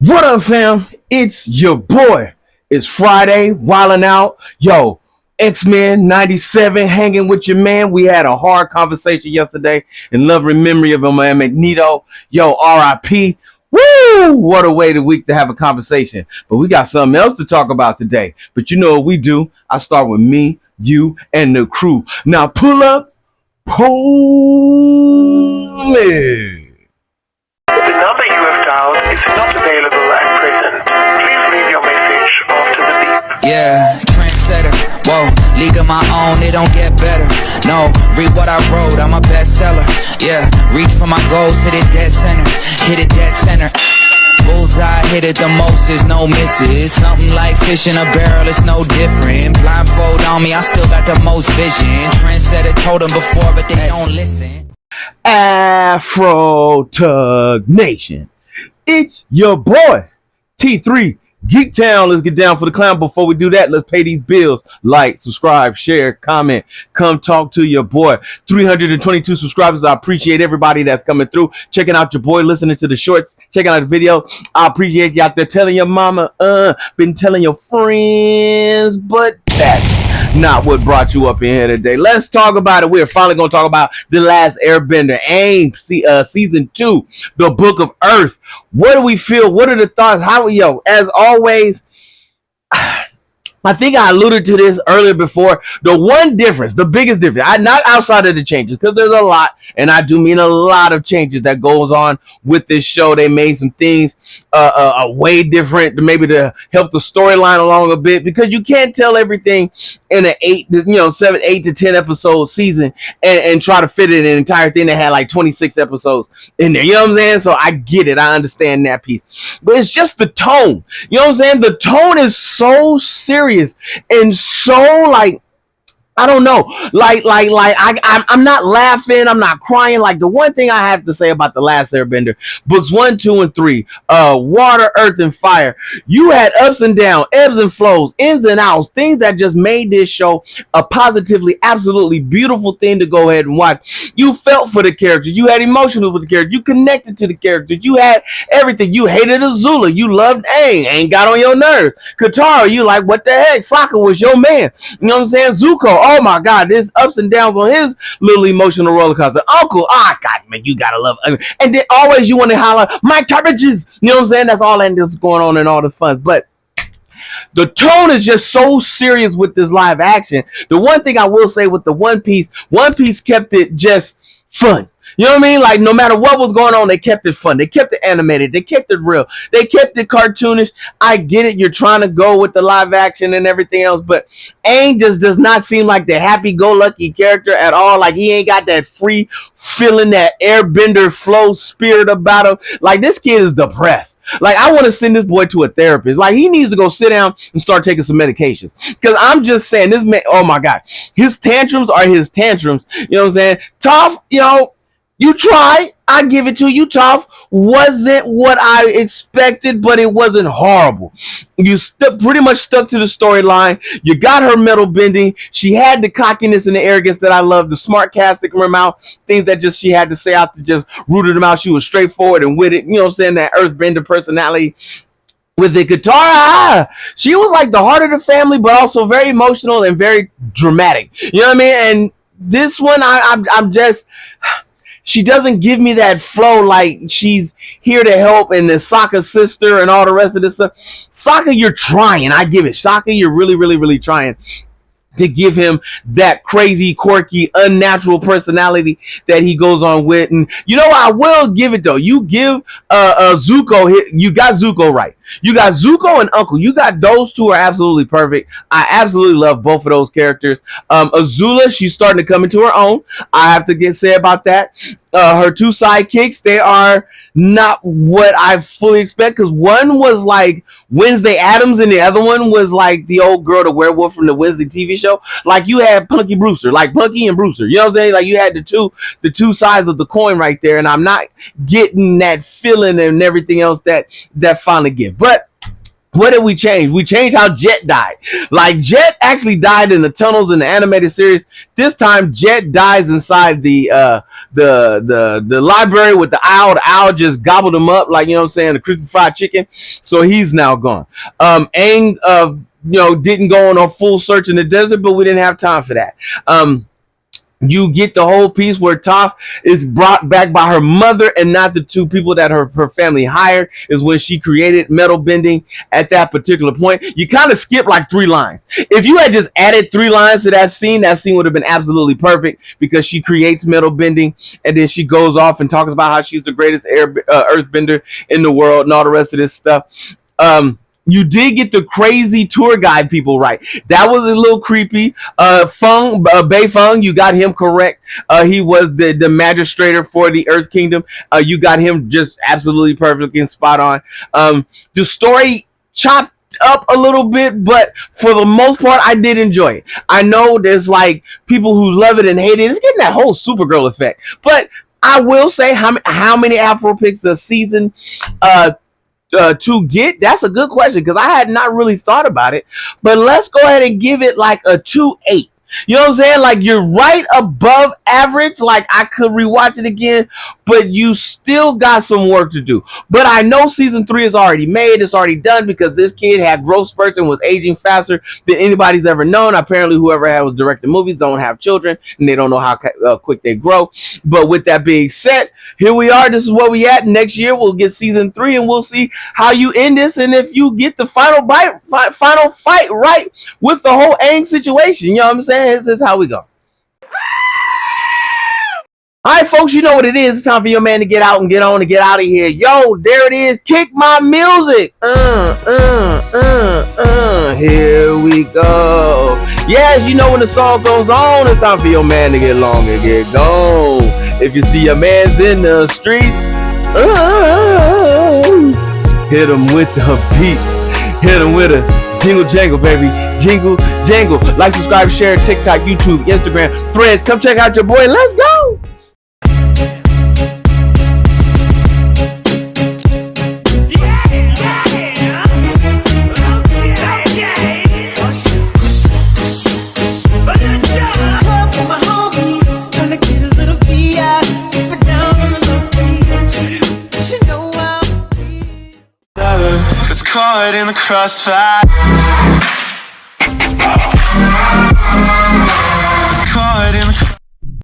What up, fam? It's your boy. It's Friday, wilding out. Yo, X-Men 97, hanging with your man. We had a hard conversation yesterday in loving memory of my man Magneto. Yo, RIP. Woo! What a way the week to have a conversation. But we got something else to talk about today. But you know what we do? I start with me, you, and the crew. Now pull up, pull it. The number you have dialed is not available at present. Please leave your message after the beep. Yeah, trendsetter, whoa, league of my own, it don't get better. No, read what I wrote, I'm a bestseller. Yeah, reach for my goals, hit it dead center, hit it dead center. Bullseye, hit it the most, there's no misses. Something like fish in a barrel, it's no different. Blindfold on me, I still got the most vision. Trendsetter told them before, but they don't listen. Afro Tug Nation. It's your boy, T3 Geek Town. Let's get down for the clown. Before we do that, let's pay these bills. Like, subscribe, share, comment. Come talk to your boy. 322 subscribers. I appreciate everybody that's coming through, checking out your boy, listening to the shorts, checking out the video. I appreciate you out there telling your mama, been telling your friends, but that's not what brought you up in here today. Let's talk about it. We're finally going to talk about The Last Airbender, AIM, Season 2, The Book of Earth. What do we feel? What are the thoughts? As always, I think I alluded to this earlier before. The one difference, the biggest difference, not outside of the changes, because there's a lot, and I do mean a lot of changes that goes on with this show. They made some things way different, maybe to help the storyline along a bit, because you can't tell everything in an 8 to 10 episode season and try to fit in an entire thing that had like 26 episodes in there. You know what I'm saying? So I get it. I understand that piece. But it's just the tone. You know what I'm saying? The tone is so serious and so like, I don't know, I'm not laughing, I'm not crying. Like, the one thing I have to say about The Last Airbender, books 1, 2, and 3, water, earth, and fire, you had ups and downs, ebbs and flows, ins and outs, things that just made this show a positively, absolutely beautiful thing to go ahead and watch. You felt for the characters, you had emotions with the characters, you connected to the characters, you had everything. You hated Azula, you loved Aang, Aang got on your nerves. Katara, you like, what the heck, Sokka was your man. You know what I'm saying? Zuko, oh my God, there's ups and downs on his little emotional roller coaster. Uncle, God, man, you gotta love it. And then always you want to holler, my cabbages. You know what I'm saying? That's all that is going on in all the fun. But the tone is just so serious with this live action. The one thing I will say with the One Piece kept it just fun. You know what I mean? Like, no matter what was going on, they kept it fun. They kept it animated. They kept it real. They kept it cartoonish. I get it. You're trying to go with the live action and everything else, but Aang just does not seem like the happy-go-lucky character at all. Like, he ain't got that free feeling, that airbender flow spirit about him. Like, this kid is depressed. Like, I want to send this boy to a therapist. Like, he needs to go sit down and start taking some medications. Because I'm just saying, this man, oh my God, his tantrums are his tantrums. You know what I'm saying? Toph, you tried. I give it to you. Toph wasn't what I expected, but it wasn't horrible. You pretty much stuck to the storyline. You got her metal bending. She had the cockiness and the arrogance that I love, the smart casting from her mouth, things that just she had to say out to just rooted them out. She was straightforward and with it. You know what I'm saying? That earthbender personality. With the Katara, she was like the heart of the family, but also very emotional and very dramatic. You know what I mean? And this one, I'm just... she doesn't give me that flow like she's here to help and the Sokka's sister and all the rest of this stuff. Sokka, you're trying. I give it. Sokka, you're really, really, really trying to give him that crazy, quirky, unnatural personality that he goes on with. And you know what? I will give it though. You give Zuko, you got Zuko right. You got Zuko and Uncle. You got those two are absolutely perfect. I absolutely love both of those characters. Azula, she's starting to come into her own. I have to say about that. Her two sidekicks, they are not what I fully expect, because one was like Wednesday Addams and the other one was like the old girl, the werewolf from the Wednesday TV show. Like, you had Punky Brewster, like Punky and Brewster. You know what I'm saying? Like, you had the two sides of the coin right there, and I'm not getting that feeling and everything else that finally give. But What did we change? We changed how Jet died. Like Jet actually died in the tunnels in the animated series. This time Jet dies inside the library with the owl. The owl just gobbled him up, like, you know what I'm saying, the crispy fried chicken. So he's now gone. Aang didn't go on a full search in the desert, but we didn't have time for that. You get the whole piece where Toph is brought back by her mother and not the two people that her family hired, is when she created metal bending at that particular point. You kind of skip like 3 lines. If you had just added 3 lines to that scene would have been absolutely perfect, because she creates metal bending and then she goes off and talks about how she's the greatest earthbender in the world and all the rest of this stuff. You did get the crazy tour guide people right. That was a little creepy. Bei Feng, you got him correct. He was the magistrator for the Earth Kingdom. You got him just absolutely perfect and spot on. The story chopped up a little bit, but for the most part, I did enjoy it. I know there's like people who love it and hate it. It's getting that whole Supergirl effect. But I will say, how many Afro picks a season to get? That's a good question, because I had not really thought about it. But let's go ahead and give it like a 2.8. You know what I'm saying? Like, you're right above average. Like, I could rewatch it again, but you still got some work to do. But I know season 3 is already made. It's already done, because this kid had growth spurts and was aging faster than anybody's ever known. Apparently, whoever was directing movies don't have children, and they don't know how quick they grow. But with that being said, here we are. This is where we at. Next year, we'll get season 3, and we'll see how you end this, and if you get the final fight right with the whole Aang situation. You know what I'm saying? This is how we go. All right, folks, you know what it is. It's time for your man to get out and get on and get out of here. Yo, there it is. Kick my music. Here we go. Yes, you know when the song goes on, it's time for your man to get long and get gone. If you see your man's in the streets, hit him with the beats. Hit him with a jingle jangle, baby. Jingle jangle. Like, subscribe, share, TikTok, YouTube, Instagram, Threads. Come check out your boy. Let's go. It's caught in the crossfire.